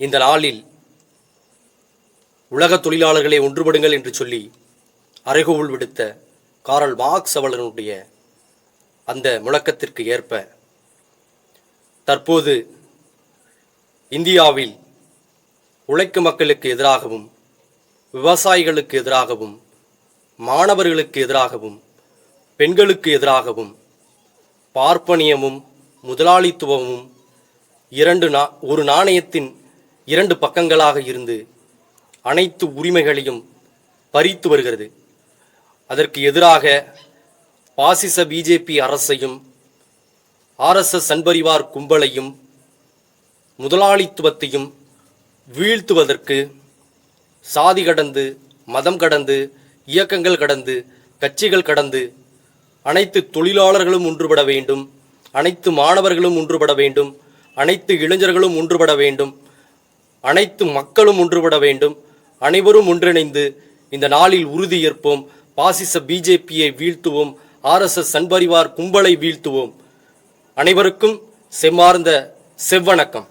இந்த நாளில் உலக தொழிலாளர்களை ஒன்றுபடுங்கள் என்று சொல்லி அறைகூவல் விடுத்த காரல் மார்க்ஸ் அவர்களுடைய அந்த முழக்கத்திற்கு ஏற்ப தற்போது இந்தியாவில் உழைக்கும் மக்களுக்கு எதிராகவும் விவசாயிகளுக்கு எதிராகவும் மாணவர்களுக்கு எதிராகவும் பெண்களுக்கு எதிராகவும் பார்ப்பனியமும் முதலாளித்துவமும் ஒரு நாணயத்தின் இரண்டு பக்கங்களாக இருந்து அனைத்து உரிமைகளையும் பறித்து வருகிறது. அதற்கு எதிராக பாசிச பிஜேபி அரசையும் RSS சன்பரிவார் கும்பலையும் முதலாளித்துவத்தையும் வீழ்த்துவதற்கு சாதி கடந்து, மதம் கடந்து, இயக்கங்கள் கடந்து, கட்சிகள் கடந்து அனைத்து தொழிலாளர்களும் ஒன்றுபட வேண்டும், அனைத்து மாணவர்களும் ஒன்றுபட வேண்டும், அனைத்து இளைஞர்களும் ஒன்றுபட வேண்டும், அனைத்து மக்களும் ஒன்றுபட வேண்டும். அனைவரும் ஒன்றிணைந்து இந்த நாளில் உறுதி ஏற்போம். பாசிச பிஜேபியை வீழ்த்துவோம், RSS சன்பரிவார் கும்பலை வீழ்த்துவோம். அனைவருக்கும் செவ்வார்ந்த செவ்வணக்கம்.